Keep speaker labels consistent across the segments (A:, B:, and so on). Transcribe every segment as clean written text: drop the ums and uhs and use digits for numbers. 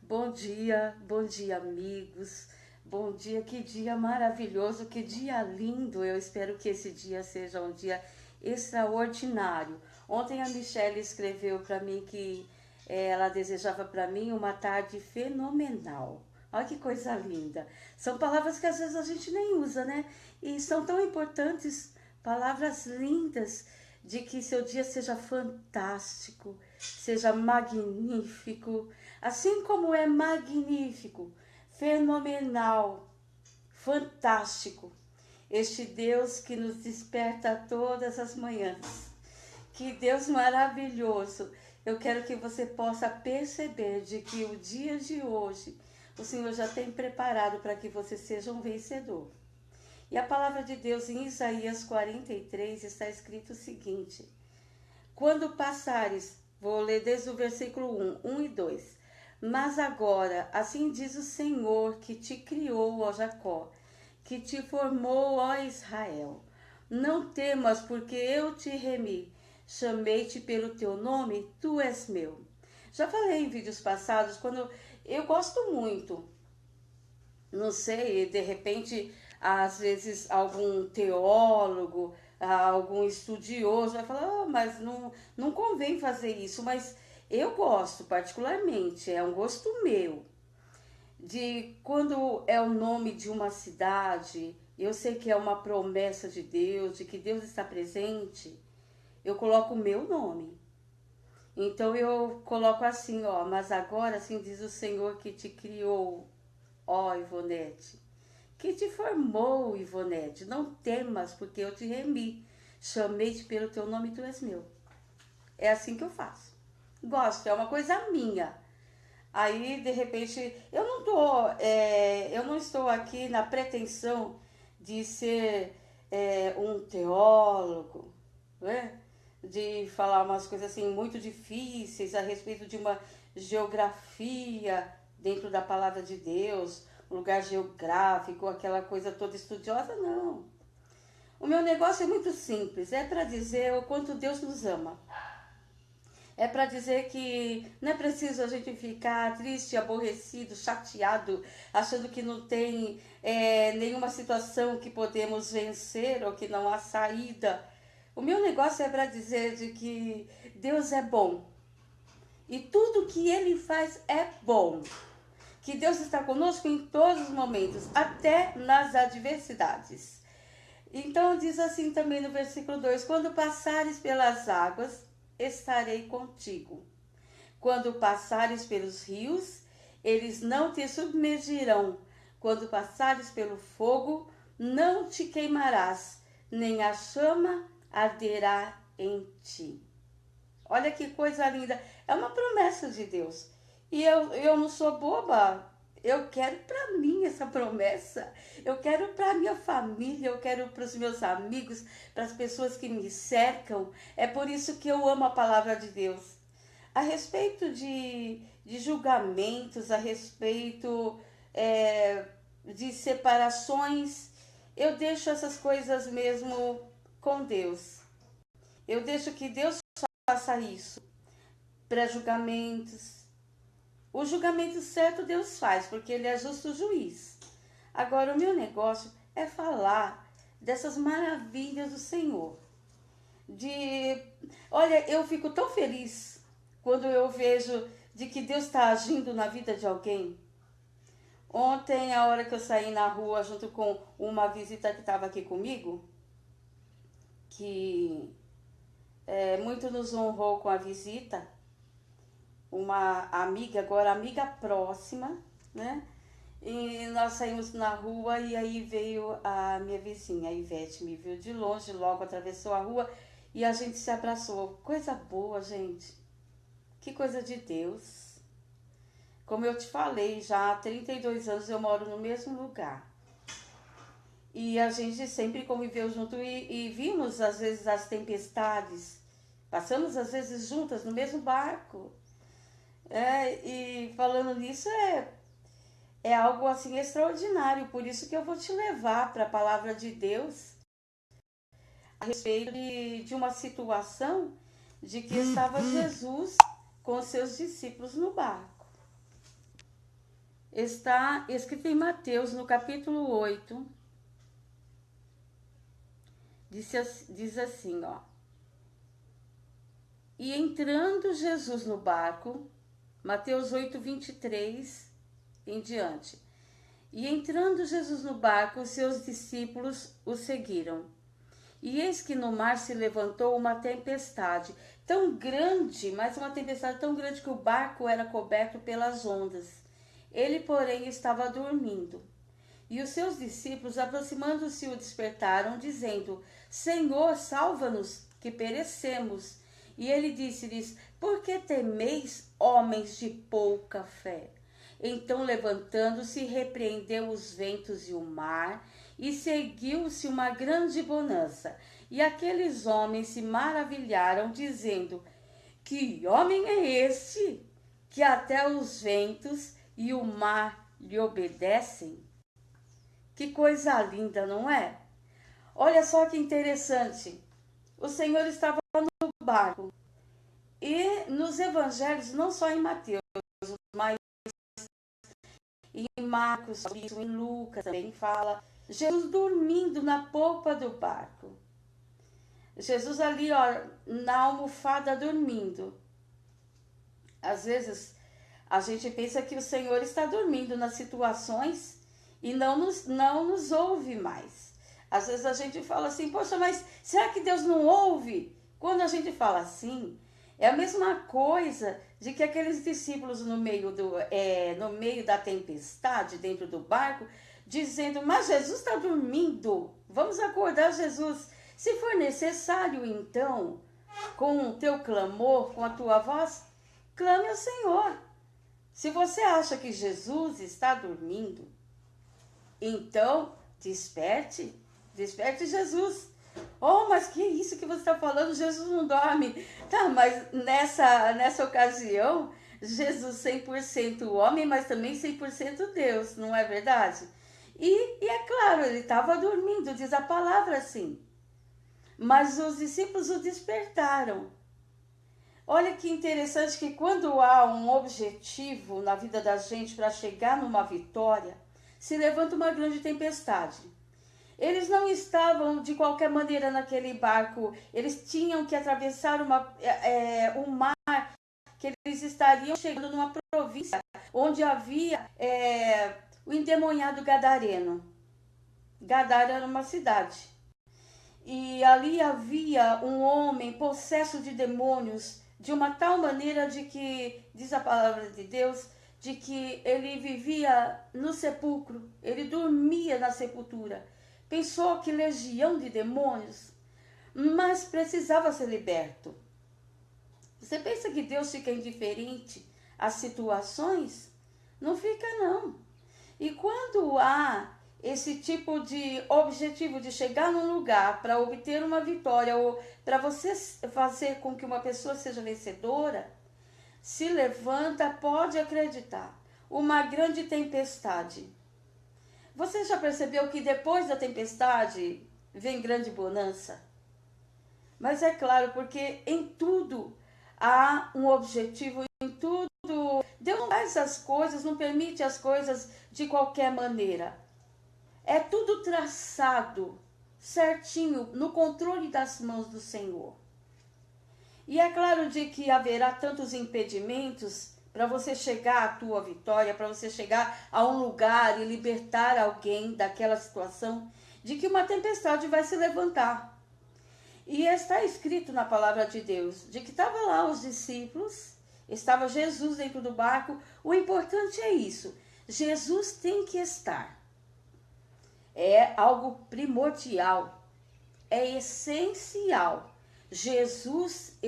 A: Bom dia, amigos. Bom dia, que dia maravilhoso, que dia lindo. Eu espero que esse dia seja um dia extraordinário. Ontem a Michelle escreveu para mim que ela desejava para mim uma tarde fenomenal. Olha que coisa linda. São palavras que às vezes a gente nem usa, né? E são tão importantes, palavras lindas de que seu dia seja fantástico, seja magnífico, assim como é magnífico, fenomenal, fantástico, este Deus que nos desperta todas as manhãs. Que Deus maravilhoso. Eu quero que você possa perceber de que o dia de hoje o Senhor já tem preparado para que você seja um vencedor. E a palavra de Deus em Isaías 43 está escrito o seguinte: quando passares, vou ler desde o versículo 1 e 2. Mas agora, assim diz o Senhor que te criou, ó Jacó, que te formou, ó Israel. Não temas, porque eu te remi. Chamei-te pelo teu nome, tu és meu. Já falei em vídeos passados, quando eu gosto muito, não sei, de repente, às vezes algum teólogo, algum estudioso vai falar, mas não convém fazer isso, mas eu gosto particularmente, é um gosto meu, de quando é o nome de uma cidade, eu sei que é uma promessa de Deus, de que Deus está presente, eu coloco o meu nome. Então eu coloco assim, ó, mas agora assim diz o Senhor que te criou, ó Ivonete, que te formou, Ivonete. Não temas, porque eu te remi. Chamei-te pelo teu nome e tu és meu. É assim que eu faço. Gosto, é uma coisa minha. Aí, de repente, eu não estou aqui na pretensão de ser um teólogo, né? De falar umas coisas assim muito difíceis a respeito de uma geografia dentro da palavra de Deus, um lugar geográfico, aquela coisa toda estudiosa, não. O meu negócio é muito simples, é para dizer o quanto Deus nos ama. É para dizer que não é preciso a gente ficar triste, aborrecido, chateado, achando que não tem nenhuma situação que podemos vencer ou que não há saída. O meu negócio é para dizer de que Deus é bom e tudo que Ele faz é bom. Que Deus está conosco em todos os momentos, até nas adversidades. Então diz assim também no versículo 2: quando passares pelas águas, estarei contigo. Quando passares pelos rios, eles não te submergirão. Quando passares pelo fogo, não te queimarás, nem a chama arderá em ti. Olha que coisa linda. É uma promessa de Deus. E eu não sou boba. Eu quero para mim essa promessa. Eu quero para minha família, eu quero para os meus amigos, para as pessoas que me cercam. É por isso que eu amo a palavra de Deus. A respeito de julgamentos, a respeito de separações, eu deixo essas coisas mesmo com Deus. Eu deixo que Deus faça isso. Pré-julgamentos. O julgamento certo Deus faz, porque Ele é justo juiz. Agora, o meu negócio é falar dessas maravilhas do Senhor. Olha, eu fico tão feliz quando eu vejo de que Deus está agindo na vida de alguém. Ontem, a hora que eu saí na rua junto com uma visita que estava aqui comigo, que muito nos honrou com a visita, uma amiga, agora amiga próxima, né? E nós saímos na rua e aí veio a minha vizinha, a Ivete, me viu de longe, logo atravessou a rua e a gente se abraçou. Coisa boa, gente. Que coisa de Deus. Como eu te falei, já há 32 anos eu moro no mesmo lugar. E a gente sempre conviveu junto e vimos às vezes as tempestades. Passamos às vezes juntas no mesmo barco. E falando nisso, é algo assim extraordinário. Por isso que eu vou te levar para a palavra de Deus a respeito de uma situação de que estava Jesus com os seus discípulos no barco. está escrito em Mateus, no capítulo 8, diz assim, ó. E entrando Jesus no barco, Mateus 8, 23 em diante. E entrando Jesus no barco, os seus discípulos o seguiram. E eis que no mar se levantou uma tempestade tão grande, mas uma tempestade tão grande que o barco era coberto pelas ondas. Ele, porém, estava dormindo. E os seus discípulos, aproximando-se, o despertaram, dizendo: Senhor, salva-nos, que perecemos. E ele disse-lhes: Por que temeis, homens de pouca fé? Então, levantando-se, repreendeu os ventos e o mar, e seguiu-se uma grande bonança. E aqueles homens se maravilharam, dizendo: Que homem é este, que até os ventos e o mar lhe obedecem? Que coisa linda, não é? Olha só que interessante. O Senhor estava no barco. E nos evangelhos, não só em Mateus, mas em Marcos, em Lucas também fala Jesus dormindo na polpa do barco. Jesus ali, ó, na almofada dormindo. Às vezes a gente pensa que o Senhor está dormindo nas situações e não nos ouve mais. Às vezes a gente fala assim, poxa, mas será que Deus não ouve? Quando a gente fala assim, é a mesma coisa de que aqueles discípulos no meio da tempestade, dentro do barco, dizendo, mas Jesus está dormindo, vamos acordar Jesus. Se for necessário, então, com o teu clamor, com a tua voz, clame ao Senhor. Se você acha que Jesus está dormindo, então desperte Jesus. Oh, mas que é isso que você está falando? Jesus não dorme. Tá, mas nessa ocasião, Jesus 100% homem, mas também 100% Deus, não é verdade? E é claro, ele estava dormindo, diz a palavra assim. Mas os discípulos o despertaram. Olha que interessante que quando há um objetivo na vida da gente para chegar numa vitória, se levanta uma grande tempestade. Eles não estavam de qualquer maneira naquele barco, eles tinham que atravessar um mar, que eles estariam chegando numa província onde havia o endemoniado Gadareno. Gadara era uma cidade. E ali havia um homem possesso de demônios, de uma tal maneira de que, diz a palavra de Deus, de que ele vivia no sepulcro, ele dormia na sepultura. Pensou que legião de demônios, mas precisava ser liberto. Você pensa que Deus fica indiferente às situações? Não fica, não. E quando há esse tipo de objetivo de chegar num lugar para obter uma vitória ou para você fazer com que uma pessoa seja vencedora, se levanta, pode acreditar, uma grande tempestade. Você já percebeu que depois da tempestade vem grande bonança? Mas é claro, porque em tudo há um objetivo, em tudo. Deus não faz as coisas, não permite as coisas de qualquer maneira. É tudo traçado certinho no controle das mãos do Senhor. E é claro de que haverá tantos impedimentos para você chegar à tua vitória, para você chegar a um lugar e libertar alguém daquela situação, de que uma tempestade vai se levantar. E está escrito na palavra de Deus, de que estavam lá os discípulos, estava Jesus dentro do barco. O importante é isso, Jesus tem que estar. É algo primordial, é essencial. Jesus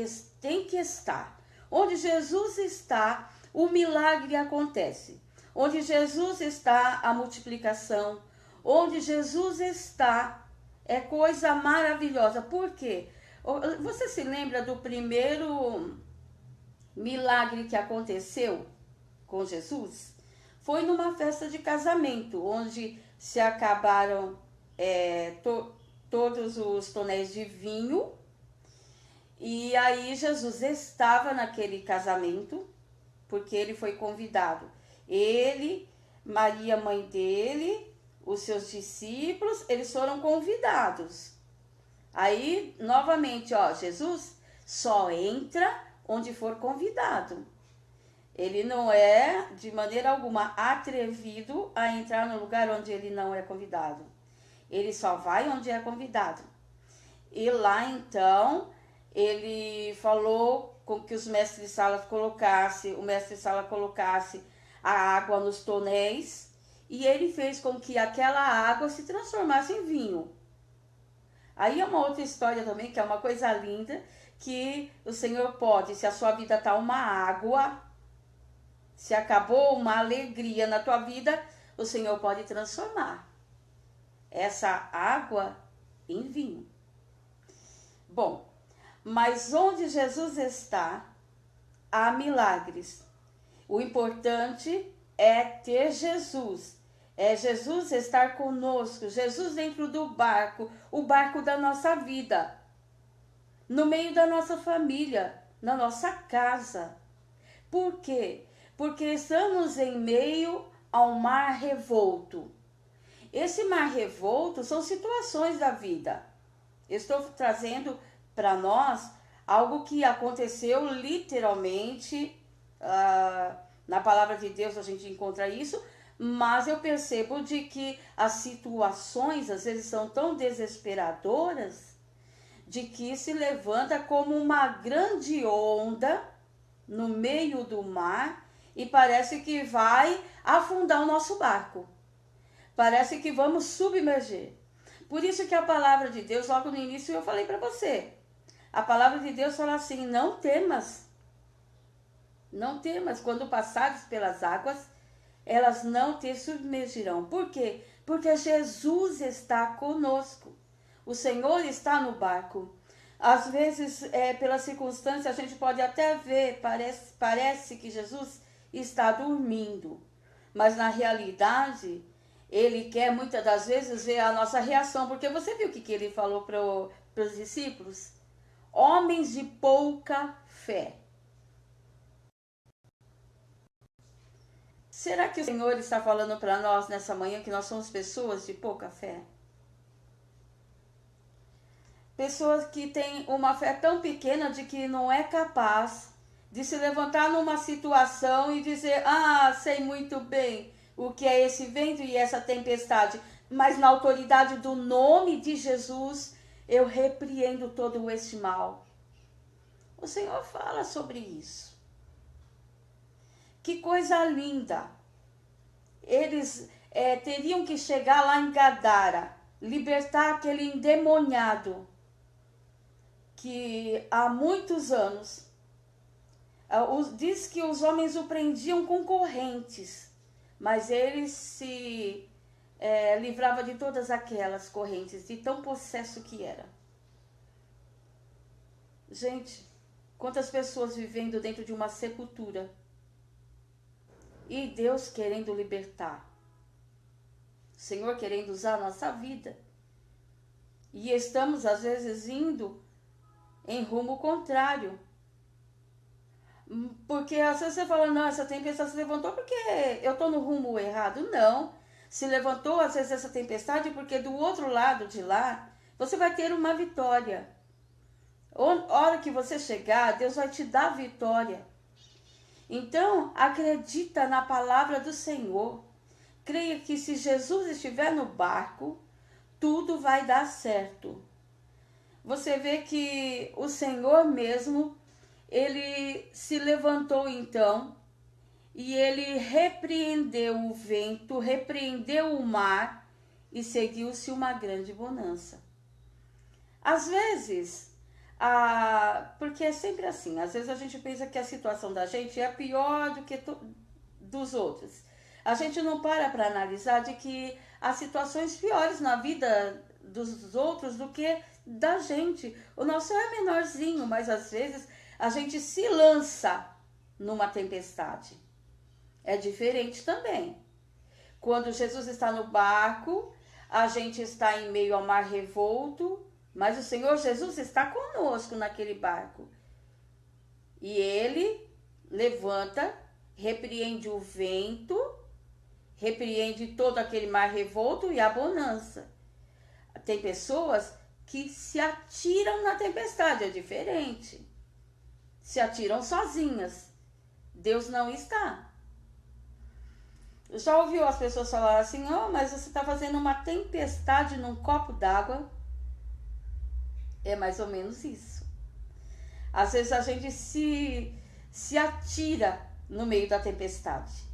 A: tem que estar. Onde Jesus está, o milagre acontece. Onde Jesus está, a multiplicação. Onde Jesus está, é coisa maravilhosa. Por quê? Você se lembra do primeiro milagre que aconteceu com Jesus? Foi numa festa de casamento, onde se acabaram todos os tonéis de vinho. E aí Jesus estava naquele casamento, porque ele foi convidado. Ele, Maria, mãe dele, os seus discípulos, eles foram convidados. Aí, novamente, ó, Jesus só entra onde for convidado. Ele não é, de maneira alguma, atrevido a entrar no lugar onde ele não é convidado. Ele só vai onde é convidado. E lá, então, ele falou com que o mestre de sala colocasse a água nos tonéis, e ele fez com que aquela água se transformasse em vinho. Aí é uma outra história também, que é uma coisa linda, que o Senhor pode, se a sua vida está uma água, se acabou uma alegria na tua vida, o Senhor pode transformar essa água em vinho. Bom, mas onde Jesus está, há milagres. O importante é ter Jesus. É Jesus estar conosco, Jesus dentro do barco, o barco da nossa vida, no meio da nossa família, na nossa casa. Por quê? Porque estamos em meio a um mar revolto. Esse mar revolto são situações da vida. Estou trazendo para nós algo que aconteceu literalmente, na palavra de Deus a gente encontra isso, mas eu percebo de que as situações às vezes são tão desesperadoras, de que se levanta como uma grande onda no meio do mar e parece que vai afundar o nosso barco. Parece que vamos submergir. Por isso que a palavra de Deus, logo no início eu falei para você, a palavra de Deus fala assim: não temas. Não temas, quando passares pelas águas, elas não te submergirão. Por quê? Porque Jesus está conosco. O Senhor está no barco. Às vezes, pela circunstância, a gente pode até ver, parece que Jesus está dormindo. Mas na realidade, ele quer muitas das vezes ver a nossa reação. Porque você viu o que ele falou para os discípulos? Homens de pouca fé. Será que o Senhor está falando para nós nessa manhã que nós somos pessoas de pouca fé? Pessoas que têm uma fé tão pequena de que não é capaz de se levantar numa situação e dizer: ah, sei muito bem o que é esse vento e essa tempestade, mas na autoridade do nome de Jesus eu repreendo todo este mal. O Senhor fala sobre isso. Que coisa linda! Eles teriam que chegar lá em Gadara, libertar aquele endemoniado que há muitos anos diz que os homens o prendiam com correntes, mas ele se livrava de todas aquelas correntes, de tão possesso que era. Gente, quantas pessoas vivendo dentro de uma sepultura e Deus querendo libertar, o Senhor querendo usar a nossa vida, e estamos às vezes indo em rumo contrário, porque às vezes você fala: não, essa tempestade se levantou porque eu estou no rumo errado. Não, se levantou às vezes essa tempestade porque do outro lado de lá você vai ter uma vitória. A hora que você chegar, Deus vai te dar vitória. Então, acredita na palavra do Senhor. Creia que se Jesus estiver no barco, tudo vai dar certo. Você vê que o Senhor mesmo, ele se levantou então e ele repreendeu o vento, repreendeu o mar e seguiu-se uma grande bonança. Às vezes, porque é sempre assim, às vezes a gente pensa que a situação da gente é pior do que dos outros. A gente não para analisar de que há situações piores na vida dos outros do que da gente. O nosso é menorzinho, mas às vezes a gente se lança numa tempestade. É diferente também. Quando Jesus está no barco, a gente está em meio ao mar revolto, mas o Senhor Jesus está conosco naquele barco. E ele levanta, repreende o vento, repreende todo aquele mar revolto e a bonança. Tem pessoas que se atiram na tempestade, é diferente. Se atiram sozinhas. Deus não está. Já ouviu as pessoas falar assim, oh, mas você está fazendo uma tempestade num copo d'água? É mais ou menos isso. Às vezes a gente se atira no meio da tempestade.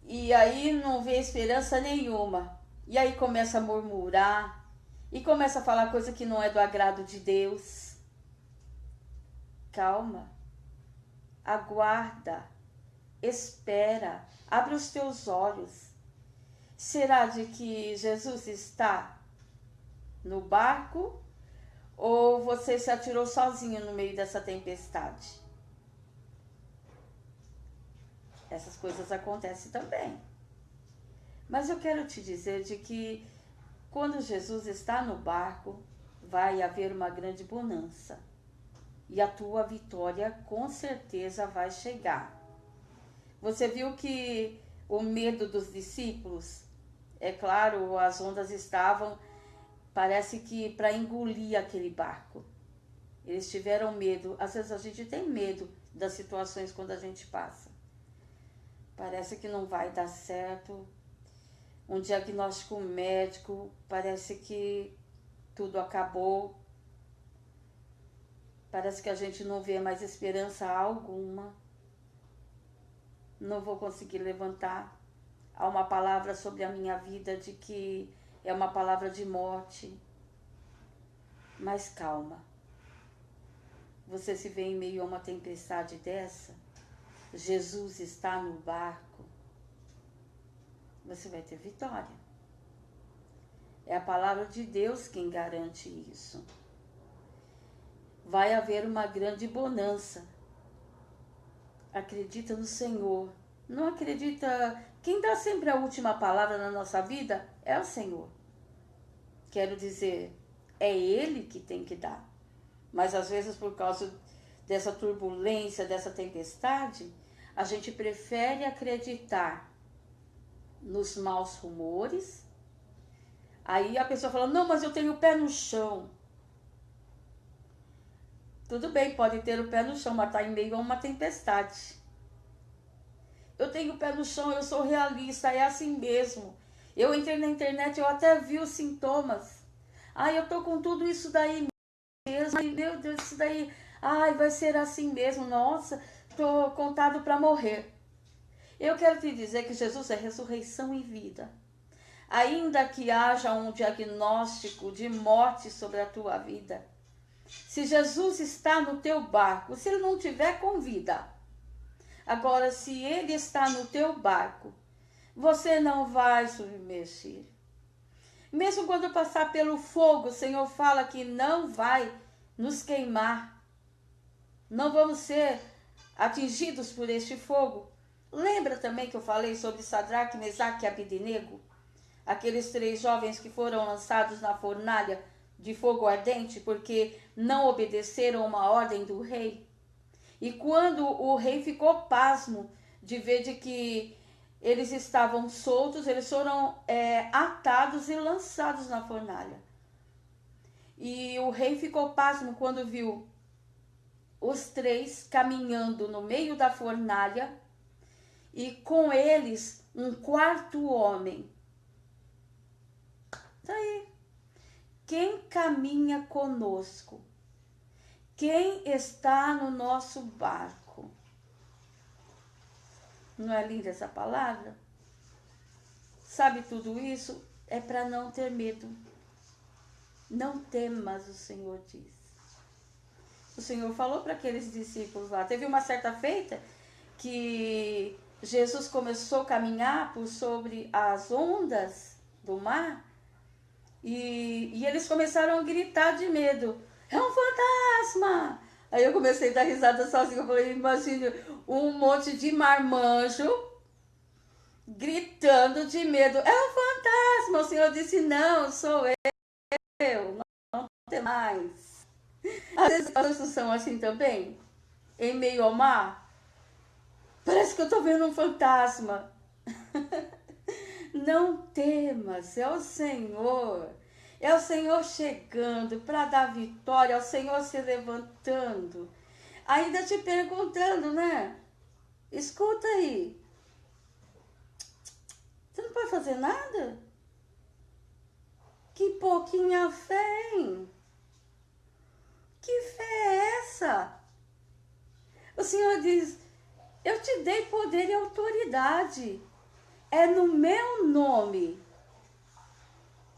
A: E aí não vê esperança nenhuma. E aí começa a murmurar. E começa a falar coisa que não é do agrado de Deus. Calma. Aguarda. Espera. Abre os teus olhos. Será de que Jesus está no barco? Ou você se atirou sozinho no meio dessa tempestade? Essas coisas acontecem também. Mas eu quero te dizer de que quando Jesus está no barco, vai haver uma grande bonança. E a tua vitória com certeza vai chegar. Você viu que o medo dos discípulos, é claro, as ondas estavam, parece que para engolir aquele barco. Eles tiveram medo. Às vezes a gente tem medo das situações quando a gente passa. Parece que não vai dar certo. Um diagnóstico médico, parece que tudo acabou. Parece que a gente não vê mais esperança alguma. Não vou conseguir levantar. Há uma palavra sobre a minha vida de que é uma palavra de morte. Mas calma. Você se vê em meio a uma tempestade dessa, Jesus está no barco, você vai ter vitória. É a palavra de Deus quem garante isso. Vai haver uma grande bonança. Acredita no Senhor. Não acredita... Quem dá sempre a última palavra na nossa vida é o Senhor. Quero dizer, é Ele que tem que dar. Mas às vezes por causa dessa turbulência, dessa tempestade, a gente prefere acreditar nos maus rumores. Aí a pessoa fala, não, mas eu tenho o pé no chão. Tudo bem, pode ter o pé no chão, mas está em meio a uma tempestade. Eu tenho o pé no chão, eu sou realista, é assim mesmo. Eu entrei na internet, eu até vi os sintomas. Ai, eu tô com tudo isso daí mesmo. Ai, meu Deus, isso daí... Ai, vai ser assim mesmo. Nossa, tô contado para morrer. Eu quero te dizer que Jesus é ressurreição e vida. Ainda que haja um diagnóstico de morte sobre a tua vida, se Jesus está no teu barco, se ele não tiver com vida, agora se ele está no teu barco, você não vai submergir. Mesmo quando passar pelo fogo, o Senhor fala que não vai nos queimar. Não vamos ser atingidos por este fogo. Lembra também que eu falei sobre Sadraque, Mesaque e Abednego? Aqueles 3 jovens que foram lançados na fornalha de fogo ardente porque não obedeceram uma ordem do rei. E quando o rei ficou pasmo de ver de que eles estavam soltos, eles foram atados e lançados na fornalha. E o rei ficou pasmo quando viu os 3 caminhando no meio da fornalha e com eles um 4º homem. Tá aí. Quem caminha conosco? Quem está no nosso barco? Não é linda essa palavra? Sabe, tudo isso é para não ter medo. Não temas, o Senhor diz. O Senhor falou para aqueles discípulos lá. Teve uma certa feita que Jesus começou a caminhar por sobre as ondas do mar e eles começaram a gritar de medo. É um fantasma! Aí eu comecei a dar risada sozinha. Eu falei, imagina um monte de marmanjo gritando de medo. É um fantasma! O Senhor disse, não, sou eu. Não tem mais. Às vezes as pessoas são assim também, em meio ao mar. Parece que eu tô vendo um fantasma. Não temas, é o Senhor. É o Senhor chegando para dar vitória, é o Senhor se levantando. Ainda te perguntando, né? Escuta aí. Você não pode fazer nada? Que pouquinha fé, hein? Que fé é essa? O Senhor diz, eu te dei poder e autoridade. É no meu nome.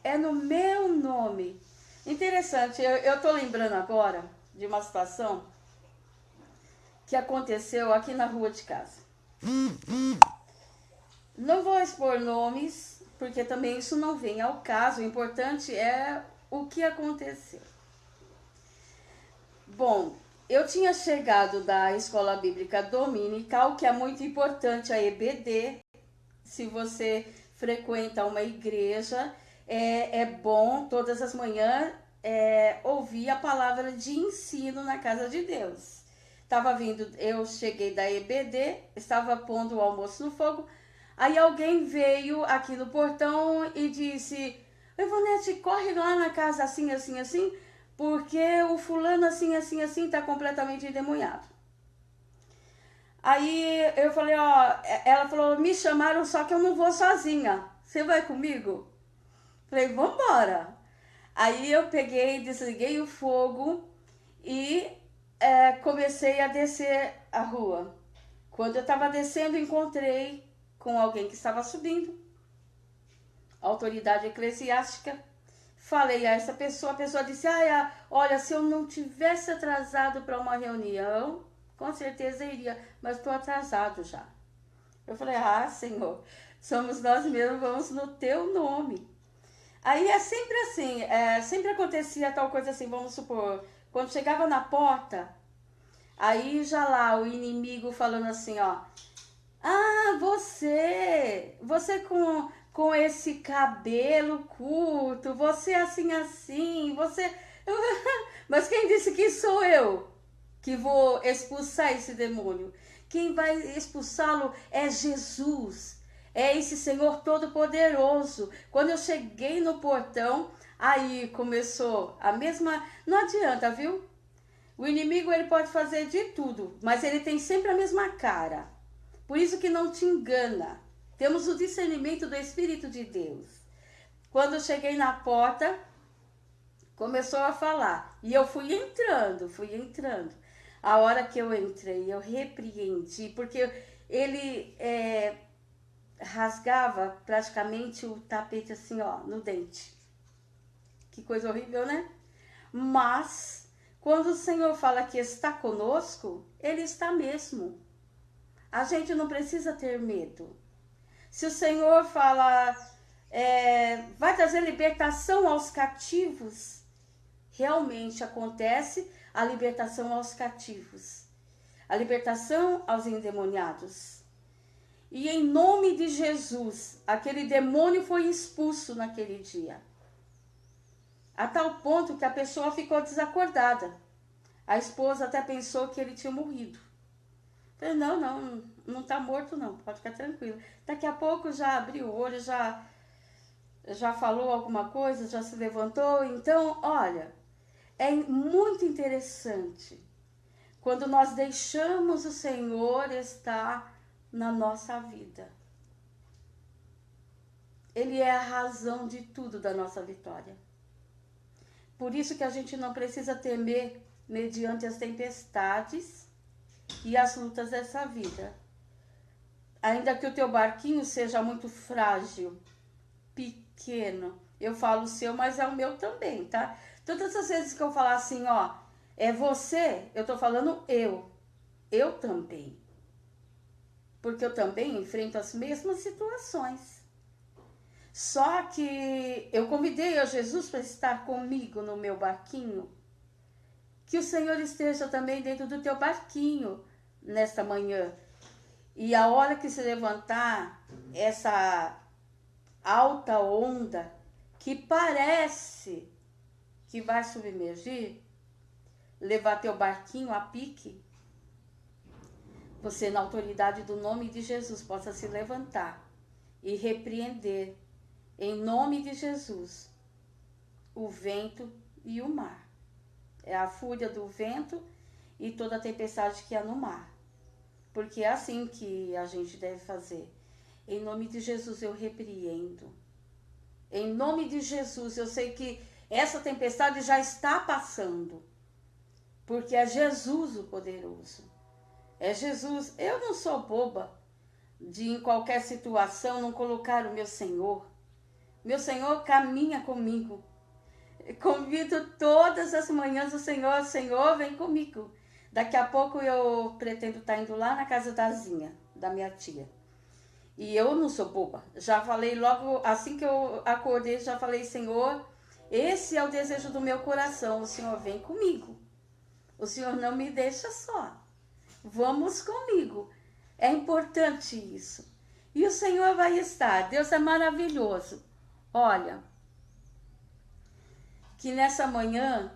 A: É no meu nome. Interessante, eu tô lembrando agora de uma situação que aconteceu aqui na rua de casa. Não vou expor nomes, porque também isso não vem ao caso. O importante é o que aconteceu. Bom, eu tinha chegado da escola bíblica dominical, que é muito importante, a EBD. Se você frequenta uma igreja, é bom todas as manhãs ouvir a palavra de ensino na casa de Deus. Eu cheguei da EBD, estava pondo o almoço no fogo, aí alguém veio aqui no portão e disse, Ivonete, corre lá na casa assim, assim, assim, porque o fulano assim, assim, assim está completamente endemoniado. Aí eu falei, ela falou, me chamaram, só que eu não vou sozinha. Você vai comigo? Falei, vambora. Aí eu peguei, desliguei o fogo e comecei a descer a rua. Quando eu estava descendo, encontrei com alguém que estava subindo, autoridade eclesiástica. Falei a essa pessoa, a pessoa disse, olha, se eu não tivesse atrasado para uma reunião, com certeza iria, mas estou atrasado já. Eu falei, Senhor, somos nós mesmos, vamos no teu nome. Aí é sempre assim, sempre acontecia tal coisa assim, vamos supor, quando chegava na porta, aí já lá o inimigo falando assim, você com esse cabelo curto, você assim, assim, você... Mas quem disse que sou eu que vou expulsar esse demônio? Quem vai expulsá-lo é Jesus, é esse Senhor Todo-Poderoso. Quando eu cheguei no portão, aí começou a mesma... Não adianta, viu? O inimigo ele pode fazer de tudo, mas ele tem sempre a mesma cara. Por isso que não te engana. Temos o discernimento do Espírito de Deus. Quando eu cheguei na porta, começou a falar. E eu fui entrando. A hora que eu entrei, eu repreendi, porque ele rasgava praticamente o tapete assim, no dente. Que coisa horrível, né? Mas, quando o Senhor fala que está conosco, Ele está mesmo. A gente não precisa ter medo. Se o Senhor fala, vai trazer libertação aos cativos, realmente acontece a libertação aos cativos, a libertação aos endemoniados. E em nome de Jesus, aquele demônio foi expulso naquele dia. A tal ponto que a pessoa ficou desacordada. A esposa até pensou que ele tinha morrido. Falei, não tá morto não, pode ficar tranquilo. Daqui a pouco já abriu o olho, já falou alguma coisa, já se levantou. Então, olha, é muito interessante quando nós deixamos o Senhor estar na nossa vida. Ele é a razão de tudo da nossa vitória. Por isso que a gente não precisa temer mediante as tempestades e as lutas dessa vida. Ainda que o teu barquinho seja muito frágil, pequeno, eu falo o seu, mas é o meu também, tá? Todas as vezes que eu falar assim, é você, eu tô falando eu também. Porque eu também enfrento as mesmas situações. Só que eu convidei a Jesus para estar comigo no meu barquinho. Que o Senhor esteja também dentro do teu barquinho nesta manhã. E a hora que se levantar essa alta onda que parece que vai submergir, levar teu barquinho a pique, você na autoridade do nome de Jesus possa se levantar e repreender, em nome de Jesus, o vento e o mar. É a fúria do vento e toda a tempestade que há no mar. Porque é assim que a gente deve fazer. Em nome de Jesus eu repreendo. Em nome de Jesus, eu sei que essa tempestade já está passando. Porque é Jesus o poderoso. É Jesus. Eu não sou boba de em qualquer situação não colocar o meu Senhor. Meu Senhor caminha comigo. Convido todas as manhãs o Senhor, Senhor, vem comigo. Daqui a pouco eu pretendo estar indo lá na casa da Zinha, da minha tia. E eu não sou boba. Já falei logo, assim que eu acordei, já falei, Senhor, esse é o desejo do meu coração. O Senhor vem comigo. O Senhor não me deixa só. Vamos comigo. É importante isso. E o Senhor vai estar. Deus é maravilhoso. Olha, que nessa manhã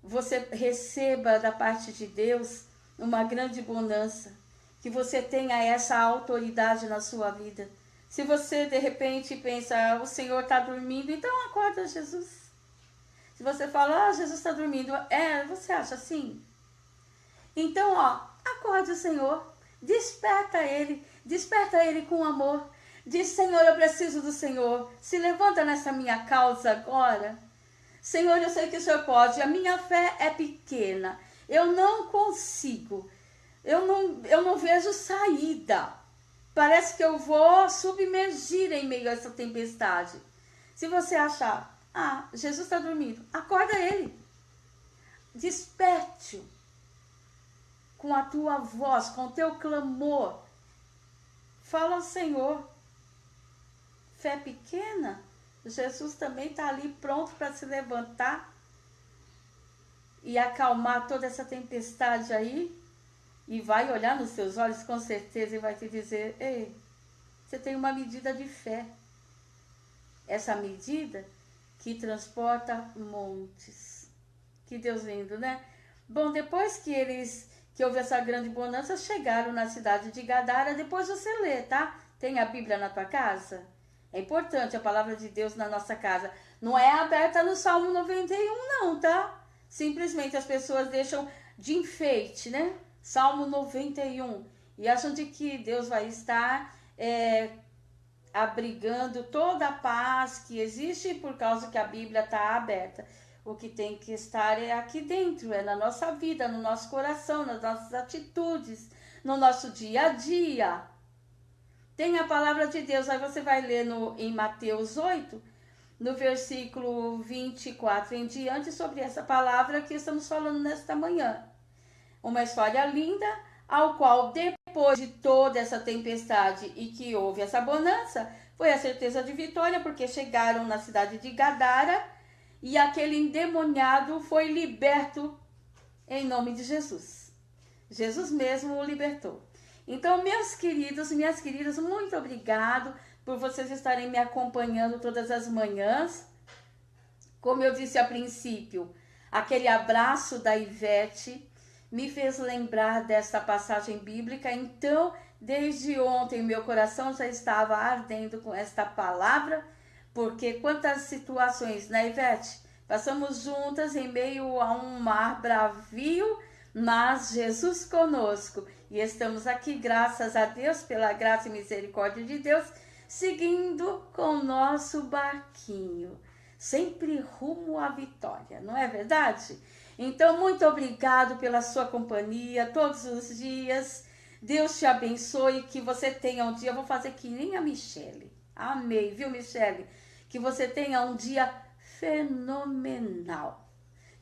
A: você receba da parte de Deus uma grande bonança, que você tenha essa autoridade na sua vida. Se você de repente pensa, o Senhor está dormindo, então acorda Jesus. Se você fala, Jesus está dormindo, você acha assim? Então, acorde o Senhor, desperta Ele com amor. Diz, Senhor, eu preciso do Senhor, se levanta nessa minha causa agora. Senhor, eu sei que o Senhor pode, a minha fé é pequena, eu não consigo, eu não vejo saída, parece que eu vou submergir em meio a essa tempestade. Se você achar, Jesus está dormindo, acorda Ele, desperte-o com a tua voz, com o teu clamor, fala ao Senhor. Fé pequena? Jesus também está ali pronto para se levantar e acalmar toda essa tempestade aí, e vai olhar nos seus olhos com certeza e vai te dizer, ei, você tem uma medida de fé. Essa medida que transporta montes. Que Deus lindo, né? Bom, depois que houve essa grande bonança, chegaram na cidade de Gadara. Depois você lê, tá? Tem a Bíblia na tua casa? É importante a palavra de Deus na nossa casa. Não é aberta no Salmo 91, não, tá? Simplesmente as pessoas deixam de enfeite, né? Salmo 91. E acham de que Deus vai estar abrigando toda a paz que existe por causa que a Bíblia está aberta. O que tem que estar é aqui dentro, é na nossa vida, no nosso coração, nas nossas atitudes, no nosso dia a dia. Tem a palavra de Deus, aí você vai ler em Mateus 8, no versículo 24 em diante, sobre essa palavra que estamos falando nesta manhã. Uma história linda, ao qual depois de toda essa tempestade e que houve essa bonança, foi a certeza de vitória, porque chegaram na cidade de Gadara e aquele endemoniado foi liberto em nome de Jesus. Jesus mesmo o libertou. Então, meus queridos, minhas queridas, muito obrigado por vocês estarem me acompanhando todas as manhãs. Como eu disse a princípio, aquele abraço da Ivete me fez lembrar desta passagem bíblica. Então, desde ontem, meu coração já estava ardendo com esta palavra, porque quantas situações, né, Ivete? Passamos juntas em meio a um mar bravio, mas Jesus conosco. E estamos aqui, graças a Deus, pela graça e misericórdia de Deus, seguindo com o nosso barquinho, sempre rumo à vitória, não é verdade? Então, muito obrigado pela sua companhia todos os dias. Deus te abençoe, que você tenha um dia, eu vou fazer que nem a Michele. Amei, viu, Michele? Que você tenha um dia fenomenal.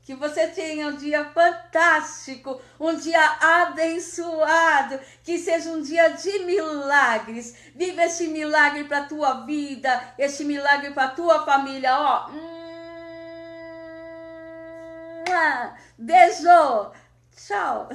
A: Que você tenha um dia fantástico, um dia abençoado, que seja um dia de milagres. Viva esse milagre para a tua vida, esse milagre para a tua família, Beijo! Tchau!